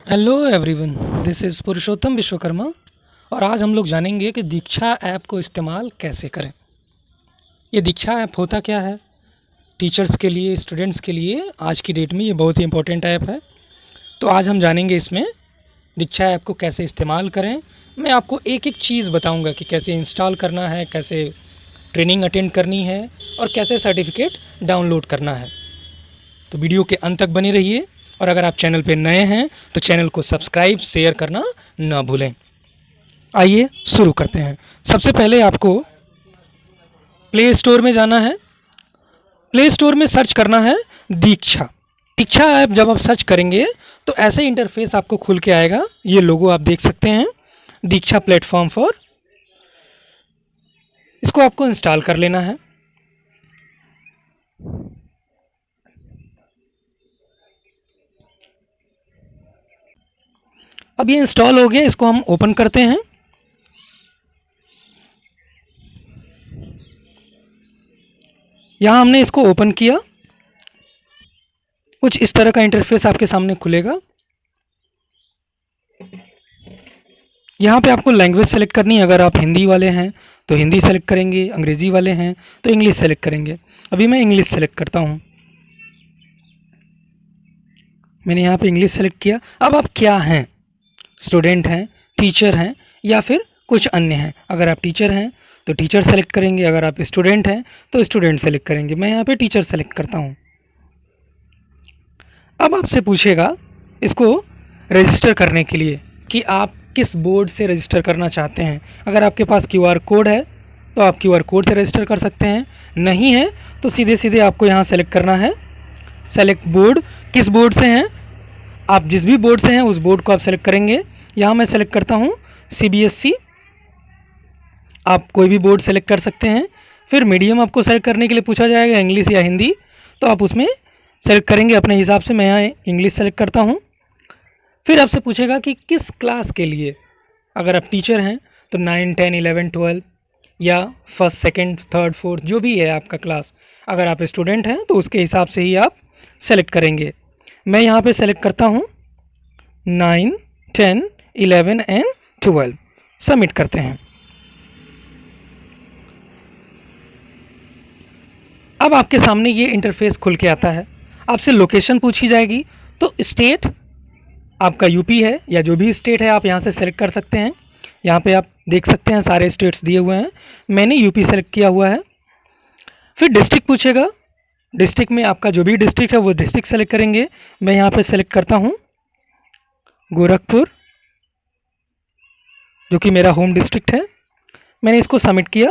Hello everyone, this is पुरुषोत्तम विश्वकर्मा। और आज हम लोग जानेंगे कि दीक्षा ऐप को इस्तेमाल कैसे करें। ये दीक्षा ऐप होता क्या है? टीचर्स के लिए, स्टूडेंट्स के लिए आज की डेट में ये बहुत ही इम्पोर्टेंट ऐप है। तो आज हम जानेंगे इसमें दीक्षा ऐप को कैसे इस्तेमाल करें। मैं आपको एक एक चीज़ बताऊंगा कि कैसे इंस्टॉल करना है, कैसे ट्रेनिंग अटेंड करनी है और कैसे सर्टिफिकेट डाउनलोड करना है। तो वीडियो के अंत तक बने रहिए। और अगर आप चैनल पर नए हैं तो चैनल को सब्सक्राइब, शेयर करना ना भूलें। आइए शुरू करते हैं। सबसे पहले आपको प्ले स्टोर में जाना है। प्ले स्टोर में सर्च करना है दीक्षा। दीक्षा ऐप जब आप सर्च करेंगे तो ऐसे इंटरफेस आपको खुल के आएगा। ये लोगो आप देख सकते हैं, दीक्षा प्लेटफॉर्म फॉर। इसको आपको इंस्टॉल कर लेना है। अब ये इंस्टॉल हो गया, इसको हम ओपन करते हैं। यहाँ हमने इसको ओपन किया। कुछ इस तरह का इंटरफेस आपके सामने खुलेगा। यहाँ पे आपको लैंग्वेज सेलेक्ट करनी है। अगर आप हिंदी वाले हैं तो हिंदी सेलेक्ट करेंगे, अंग्रेज़ी वाले हैं तो इंग्लिश सेलेक्ट करेंगे। अभी मैं इंग्लिश सेलेक्ट करता हूँ। मैंने यहाँ पे इंग्लिश सेलेक्ट किया। अब आप क्या हैं? स्टूडेंट हैं, टीचर हैं या फिर कुछ अन्य हैं? अगर आप टीचर हैं तो टीचर सेलेक्ट करेंगे, अगर आप स्टूडेंट हैं तो स्टूडेंट सेलेक्ट करेंगे। मैं यहाँ पे टीचर सेलेक्ट करता हूँ। अब आपसे पूछेगा इसको रजिस्टर करने के लिए कि आप किस बोर्ड से रजिस्टर करना चाहते हैं। अगर आपके पास क्यूआर कोड है तो आप क्यूआर कोड से रजिस्टर कर सकते हैं, नहीं है तो सीधे सीधे आपको यहाँ सेलेक्ट करना है सेलेक्ट बोर्ड। किस बोर्ड से हैं आप? जिस भी बोर्ड से हैं उस बोर्ड को आप सेलेक्ट करेंगे। यहाँ मैं सेलेक्ट करता हूँ सीबीएसई। आप कोई भी बोर्ड सेलेक्ट कर सकते हैं। फिर मीडियम आपको सेलेक्ट करने के लिए पूछा जाएगा, इंग्लिश या हिंदी, तो आप उसमें सेलेक्ट करेंगे अपने हिसाब से। मैं यहाँ इंग्लिश सेलेक्ट करता हूँ। फिर आपसे पूछेगा कि किस क्लास के लिए। अगर आप टीचर हैं तो 9, 10, 11, 12 या फर्स्ट, सेकंड, थर्ड, फोर्थ जो भी है आपका क्लास। अगर आप स्टूडेंट हैं तो उसके हिसाब से ही आप सेलेक्ट करेंगे। मैं यहाँ पे सेलेक्ट करता हूँ 9, 10, 11 एंड 12। सबमिट करते हैं। अब आपके सामने ये इंटरफेस खुल के आता है। आपसे लोकेशन पूछी जाएगी तो स्टेट आपका यूपी है या जो भी स्टेट है आप यहाँ से सेलेक्ट कर सकते हैं। यहाँ पे आप देख सकते हैं सारे स्टेट्स दिए हुए हैं। मैंने यूपी सेलेक्ट किया हुआ है। फिर डिस्ट्रिक्ट पूछेगा। डिस्ट्रिक्ट में आपका जो भी डिस्ट्रिक्ट है वो डिस्ट्रिक्ट सेलेक्ट करेंगे। मैं यहाँ पे सेलेक्ट करता हूँ गोरखपुर, जो कि मेरा होम डिस्ट्रिक्ट है। मैंने इसको सबमिट किया।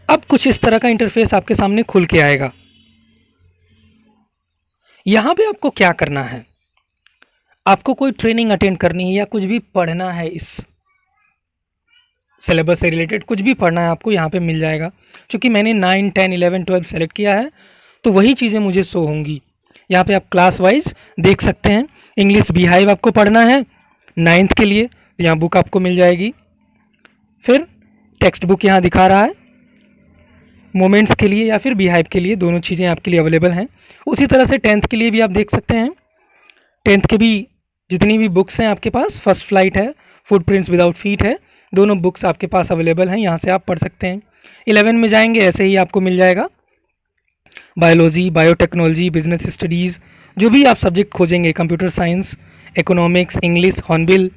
अब कुछ इस तरह का इंटरफेस आपके सामने खुल के आएगा। यहाँ पे आपको क्या करना है? आपको कोई ट्रेनिंग अटेंड करनी है या कुछ भी पढ़ना है, इस सिलेबस से रिलेटेड कुछ भी पढ़ना है आपको, यहाँ पे मिल जाएगा। क्योंकि मैंने 9, 10, 11, 12 सेलेक्ट किया है तो वही चीज़ें मुझे शो होंगी। यहाँ पे आप क्लास वाइज देख सकते हैं। इंग्लिश बीहाइव आपको पढ़ना है 9th के लिए तो यहाँ बुक आपको मिल जाएगी। फिर टेक्स्ट बुक यहाँ दिखा रहा है। मोमेंट्स के लिए या फिर बीहाइव के लिए दोनों चीज़ें आपके लिए अवेलेबल हैं। उसी तरह से 10th के लिए भी आप देख सकते हैं। 10th के भी जितनी भी बुक्स हैं आपके पास, फर्स्ट फ्लाइट है, फुटप्रिंट्स विदाउट फीट है, दोनों बुक्स आपके पास अवेलेबल हैं। यहाँ से आप पढ़ सकते हैं। 11 में जाएंगे ऐसे ही आपको मिल जाएगा बायोलॉजी, बायोटेक्नोलॉजी, बिजनेस स्टडीज़, जो भी आप सब्जेक्ट खोजेंगे, computer science, economics, English, hornbill,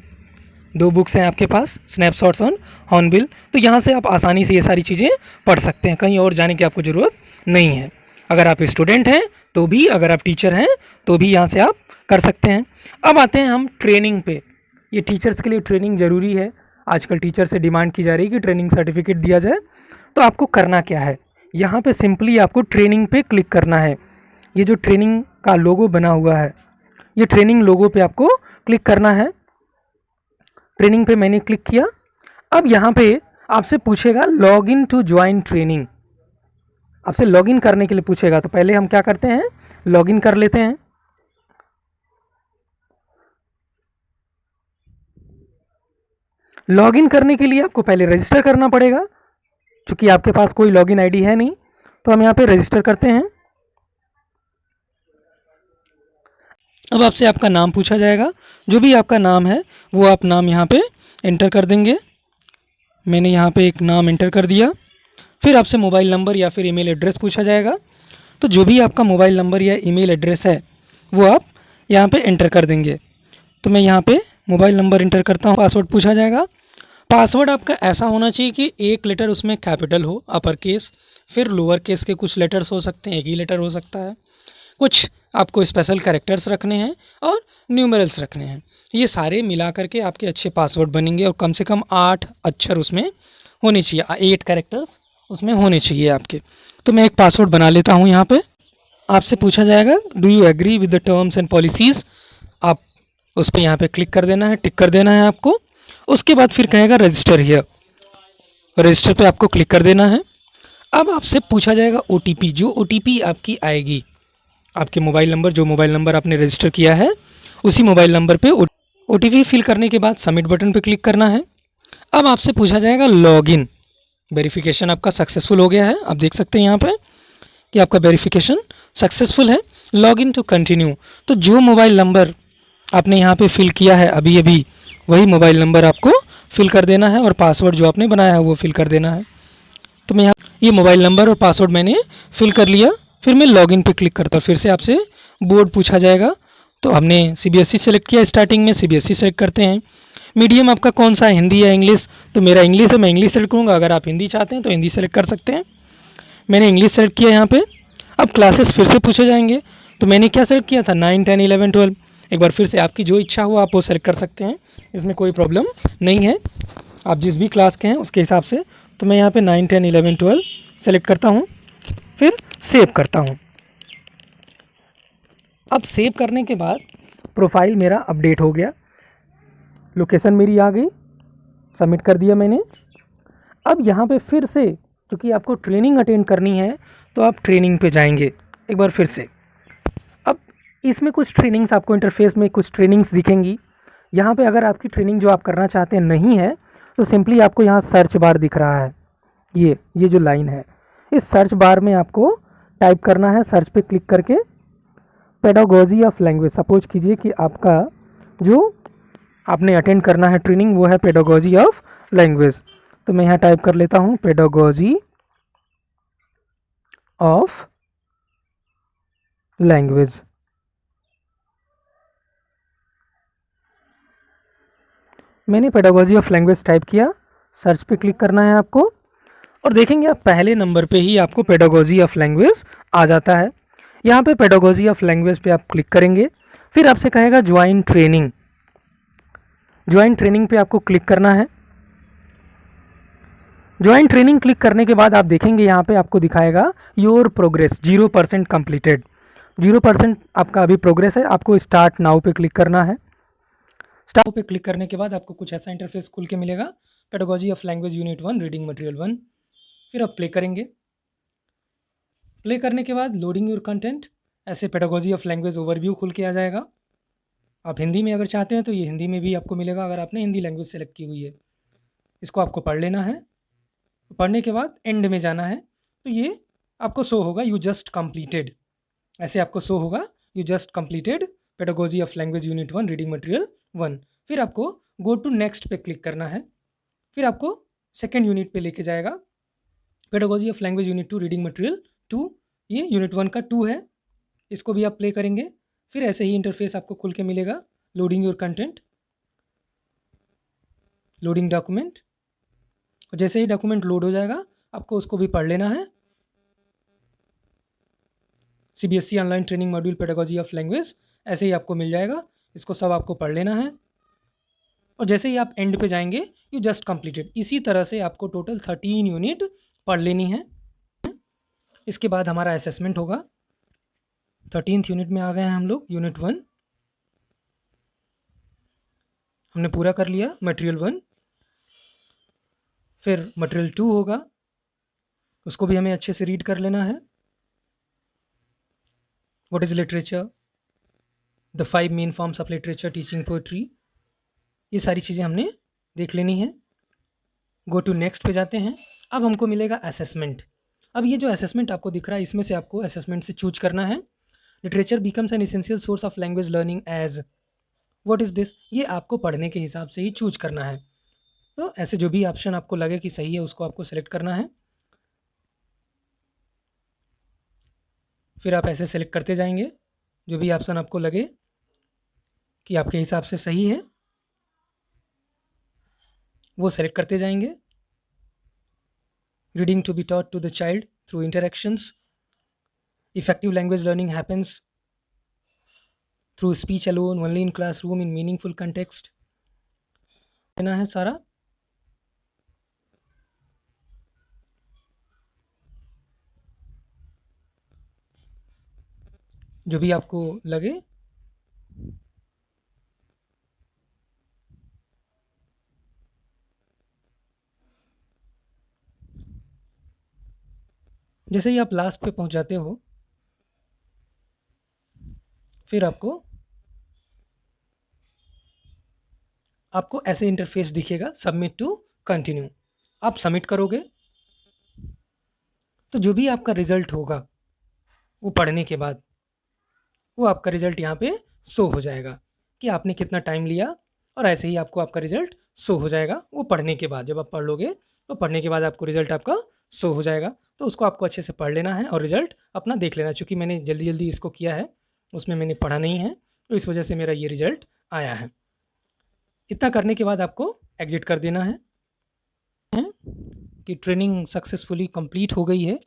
2 books हैं आपके पास, स्नैपशॉट्स ऑन हॉर्नबिल। तो यहाँ से आप आसानी से ये सारी चीज़ें पढ़ सकते हैं। कहीं और जाने की आपको ज़रूरत नहीं है। अगर आप स्टूडेंट हैं तो भी, अगर आप टीचर हैं तो भी यहाँ से आप कर सकते हैं। अब आते हैं हम ट्रेनिंग पे। ये टीचर्स के लिए ट्रेनिंग ज़रूरी है। आजकल टीचर से डिमांड की जा रही है कि ट्रेनिंग सर्टिफिकेट दिया जाए। तो आपको करना क्या है? यहाँ पे सिंपली आपको ट्रेनिंग पे क्लिक करना है। ये जो ट्रेनिंग का लोगो बना हुआ है, ये ट्रेनिंग लोगो पे आपको क्लिक करना है। ट्रेनिंग पे मैंने क्लिक किया। अब यहाँ पे आपसे पूछेगा log in to join training. आपसे लॉग इन करने के लिए पूछेगा, तो पहले हम क्या करते हैं, लॉग इन कर लेते हैं। लॉग इन करने के लिए आपको पहले रजिस्टर करना पड़ेगा। चूंकि आपके पास कोई लॉगिन आईडी है नहीं तो हम यहाँ पे रजिस्टर करते हैं। अब आपसे आपका नाम पूछा जाएगा, जो भी आपका नाम है वो आप नाम यहाँ पे एंटर कर देंगे। मैंने यहाँ पे एक नाम एंटर कर दिया। फिर आपसे मोबाइल नंबर या फिर ईमेल एड्रेस पूछा जाएगा, तो जो भी आपका मोबाइल नंबर या ईमेल एड्रेस है वो आप यहाँ पे एंटर कर देंगे। तो मैं यहाँ पे मोबाइल नंबर एंटर करता हूँ। पासवर्ड पूछा जाएगा। पासवर्ड आपका ऐसा होना चाहिए कि एक लेटर उसमें कैपिटल हो, अपर केस, फिर लोअर केस के कुछ लेटर्स हो सकते हैं, एक ही लेटर हो सकता है, कुछ आपको स्पेशल कैरेक्टर्स रखने हैं और न्यूमेरल्स रखने हैं। ये सारे मिला करके आपके अच्छे पासवर्ड बनेंगे और कम से कम 8 अक्षर उसमें होने चाहिए, 8 कैरेक्टर्स उसमें होने चाहिए आपके। तो मैं एक पासवर्ड बना लेता हूँ। यहाँ पे आपसे पूछा जाएगा do you agree with the terms and policies. आप उस पर यहाँ पे क्लिक कर देना है, टिक कर देना है आपको। उसके बाद फिर कहेगा रजिस्टर हियर, रजिस्टर पे आपको क्लिक कर देना है। अब आपसे पूछा जाएगा OTP, जो OTP आपकी आएगी आपके मोबाइल नंबर, जो मोबाइल नंबर आपने रजिस्टर किया है उसी मोबाइल नंबर पे OTP फिल करने के बाद सबमिट बटन पे क्लिक करना है। अब आपसे पूछा जाएगा लॉगिन, वेरिफिकेशन आपका सक्सेसफुल हो गया है। आप देख सकते हैं यहाँ पे कि आपका वेरिफिकेशन सक्सेसफुल है। लॉगिन टू कंटिन्यू, तो जो मोबाइल नंबर आपने यहाँ पे फिल किया है अभी अभी वही मोबाइल नंबर आपको फिल कर देना है और पासवर्ड जो आपने बनाया है वो फिल कर देना है। तो मैं यहाँ ये मोबाइल नंबर और पासवर्ड मैंने फिल कर लिया। फिर मैं लॉगिन पे क्लिक करता हूँ। फिर से आपसे बोर्ड पूछा जाएगा, तो हमने CBSE सेलेक्ट किया, स्टार्टिंग में CBSE सेलेक्ट करते हैं। मीडियम आपका कौन सा है, हिंदी या इंग्लिश? तो मेरा इंग्लिश है, मैं इंग्लिश सेलेक्ट करूँगा। अगर आप हिंदी चाहते हैं तो हिंदी सेलेक्ट कर सकते हैं। मैंने इंग्लिश सेलेक्ट किया यहाँ पे। अब क्लासेस फिर से पूछे जाएंगे, तो मैंने क्या सेलेक्ट किया था, 9, 10, 11, 12। एक बार फिर से आपकी जो इच्छा हो आप वो सेलेक्ट कर सकते हैं, इसमें कोई प्रॉब्लम नहीं है, आप जिस भी क्लास के हैं उसके हिसाब से। तो मैं यहाँ पे 9, 10, 11, 12 सेलेक्ट करता हूँ, फिर सेव करता हूँ। अब सेव करने के बाद प्रोफाइल मेरा अपडेट हो गया, लोकेशन मेरी आ गई, सबमिट कर दिया मैंने। अब यहाँ पे फिर से क्योंकि आपको ट्रेनिंग अटेंड करनी है तो आप ट्रेनिंग पे जाएंगे एक बार फिर से। अब इसमें कुछ ट्रेनिंग्स आपको इंटरफेस में कुछ ट्रेनिंग्स दिखेंगी। यहाँ पे अगर आपकी ट्रेनिंग जो आप करना चाहते हैं नहीं है तो सिंपली आपको यहाँ सर्च बार दिख रहा है, ये जो लाइन है, इस सर्च बार में आपको टाइप करना है, सर्च पे क्लिक करके पेडागोजी ऑफ लैंग्वेज। सपोज कीजिए कि आपका जो आपने अटेंड करना है ट्रेनिंग वो है पेडागोजी ऑफ लैंग्वेज। तो मैं यहाँ टाइप कर लेता हूँ पेडागोजी ऑफ लैंग्वेज। मैंने पेडागोजी ऑफ लैंग्वेज टाइप किया, सर्च पे क्लिक करना है आपको और देखेंगे आप पहले नंबर पे ही आपको पेडागोजी ऑफ लैंग्वेज आ जाता है। यहाँ पे पेडागोजी ऑफ लैंग्वेज पे आप क्लिक करेंगे, फिर आपसे कहेगा ज्वाइन ट्रेनिंग। ज्वाइन ट्रेनिंग पे आपको क्लिक करना है। ज्वाइन ट्रेनिंग क्लिक करने के बाद आप देखेंगे यहाँ पे आपको दिखाएगा योर प्रोग्रेस 0% कंप्लीटेड। 0% आपका अभी प्रोग्रेस है। आपको स्टार्ट नाउ पे क्लिक करना है। स्टार्ट पे क्लिक करने के बाद आपको कुछ ऐसा इंटरफेस खुल के मिलेगा, pedagogy of language unit 1 reading material 1। फिर आप प्ले करेंगे। प्ले करने के बाद लोडिंग योर कंटेंट, ऐसे पेडागोजी ऑफ लैंग्वेज ओवरव्यू खुल के आ जाएगा। आप हिंदी में अगर चाहते हैं तो ये हिंदी में भी आपको मिलेगा अगर आपने हिंदी लैंग्वेज सेलेक्ट की हुई है। इसको आपको पढ़ लेना है। पढ़ने के बाद एंड में जाना है, तो ये आपको शो होगा यू जस्ट कंप्लीटेड, ऐसे आपको शो होगा you just completed pedagogy of language unit 1 reading material 1। फिर आपको गो टू नेक्स्ट पे क्लिक करना है। फिर आपको सेकेंड यूनिट पे लेके जाएगा, pedagogy of language unit 2 reading material 2। ये यूनिट 1 का 2 है, इसको भी आप प्ले करेंगे। फिर ऐसे ही इंटरफेस आपको खुल के मिलेगा, loading your content, loading document. और जैसे ही डॉक्यूमेंट लोड हो जाएगा आपको उसको भी पढ़ लेना है। CBSE online training module pedagogy of language ऐसे ही आपको मिल जाएगा, इसको सब आपको पढ़ लेना है। और जैसे ही आप एंड पे जाएंगे यू जस्ट कंप्लीटेड। इसी तरह से आपको टोटल 13 यूनिट पढ़ लेनी है। इसके बाद हमारा असेसमेंट होगा। 13th यूनिट में आ गए हैं हम लोग। यूनिट 1 हमने पूरा कर लिया, मटेरियल 1। फिर मटेरियल 2 होगा, उसको भी हमें अच्छे से रीड कर लेना है। What is literature, the 5 main forms of literature, teaching poetry, ये सारी चीज़ें हमने देख लेनी है। गो टू नेक्स्ट पे जाते हैं। अब हमको मिलेगा असेसमेंट। अब ये जो असेसमेंट आपको दिख रहा है इसमें से आपको असेसमेंट से चूज करना है। Literature becomes an essential source of language learning as, what is this, ये आपको पढ़ने के हिसाब से ही चूज करना है। तो ऐसे जो भी ऑप्शन आपको लगे कि सही है उसको आपको सेलेक्ट करना है। फिर आप ऐसे सेलेक्ट करते जाएंगे, जो भी ऑप्शन आपको लगे कि आपके हिसाब से सही है वो सेलेक्ट करते जाएंगे। Reading to be taught to the child through interactions, effective language learning happens through speech alone only in classroom in meaningful context, देना है सारा। जो भी आपको लगे। जैसे ही आप लास्ट पे पहुंच जाते हो, फिर आपको ऐसे इंटरफेस दिखेगा, सबमिट टू कंटिन्यू। आप सबमिट करोगे तो जो भी आपका रिजल्ट होगा वो पढ़ने के बाद वो आपका रिजल्ट यहाँ पे शो हो जाएगा कि आपने कितना टाइम लिया, और ऐसे ही आपको आपका रिजल्ट शो हो जाएगा वो पढ़ने के बाद। जब आप पढ़ लोगे तो पढ़ने के बाद आपको रिजल्ट आपका शो हो जाएगा। तो उसको आपको अच्छे से पढ़ लेना है और रिजल्ट अपना देख लेना। चूँकि मैंने जल्दी जल्दी इसको किया है, उसमें मैंने पढ़ा नहीं है, तो इस वजह से मेरा ये रिजल्ट आया है। इतना करने के बाद आपको एग्जिट कर देना है कि ट्रेनिंग सक्सेसफुली कंप्लीट हो गई है।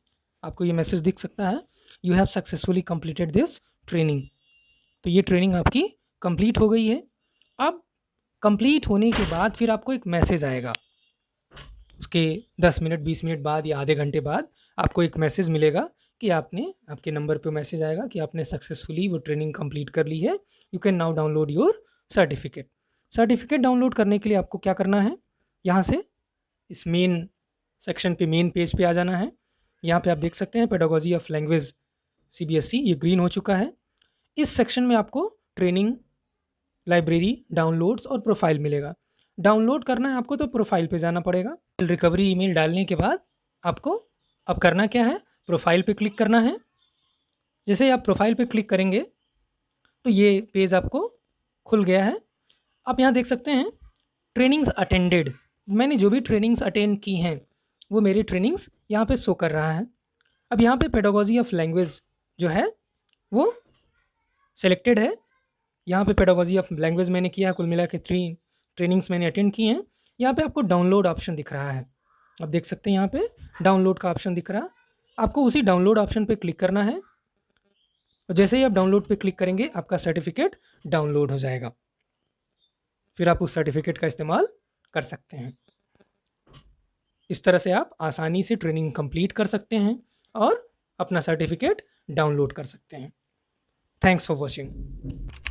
आपको ये मैसेज दिख सकता है, you have successfully completed this training. तो ये ट्रेनिंग आपकी कंप्लीट हो गई है। अब कंप्लीट होने के बाद फिर आपको एक मैसेज आएगा, उसके 10 मिनट 20 मिनट बाद या आधे घंटे बाद आपको एक मैसेज मिलेगा कि आपके नंबर पे मैसेज आएगा कि आपने सक्सेसफुली वो ट्रेनिंग कंप्लीट कर ली है, you can now download your certificate. Certificate download करने के लिए आपको क्या करना है, यहाँ से इस मेन सेक्शन पे, मेन पेज पे आ जाना है। यहाँ पे आप देख सकते हैं पेडागोजी ऑफ लैंग्वेज CBSE, ये ग्रीन हो चुका है। इस सेक्शन में आपको ट्रेनिंग, लाइब्रेरी, डाउनलोड्स और प्रोफाइल मिलेगा। डाउनलोड करना है आपको तो प्रोफाइल पे जाना पड़ेगा। रिकवरी ईमेल डालने के बाद आपको अब करना क्या है, प्रोफाइल पे क्लिक करना है। जैसे ही आप प्रोफाइल पे क्लिक करेंगे तो ये पेज आपको खुल गया है। आप यहाँ देख सकते हैं ट्रेनिंग्स अटेंडेड, मैंने जो भी ट्रेनिंग्स अटेंड की हैं वो मेरी ट्रेनिंग्स यहाँ पे शो कर रहा है। अब यहाँ पे पेडागोजी ऑफ लैंग्वेज जो है वो सिलेक्टेड है। यहाँ पे पेडागोजी ऑफ लैंग्वेज मैंने किया है, कुल मिला के 3 ट्रेनिंग्स मैंने अटेंड की हैं। यहाँ पे आपको डाउनलोड ऑप्शन दिख रहा है, आप देख सकते हैं यहाँ पे डाउनलोड का ऑप्शन दिख रहा है। आपको उसी डाउनलोड ऑप्शन पे क्लिक करना है और जैसे ही आप डाउनलोड पे क्लिक करेंगे आपका सर्टिफिकेट डाउनलोड हो जाएगा। फिर आप उस सर्टिफिकेट का इस्तेमाल कर सकते हैं। इस तरह से आप आसानी से ट्रेनिंग कंप्लीट कर सकते हैं और अपना सर्टिफिकेट डाउनलोड कर सकते हैं। Thanks for watching.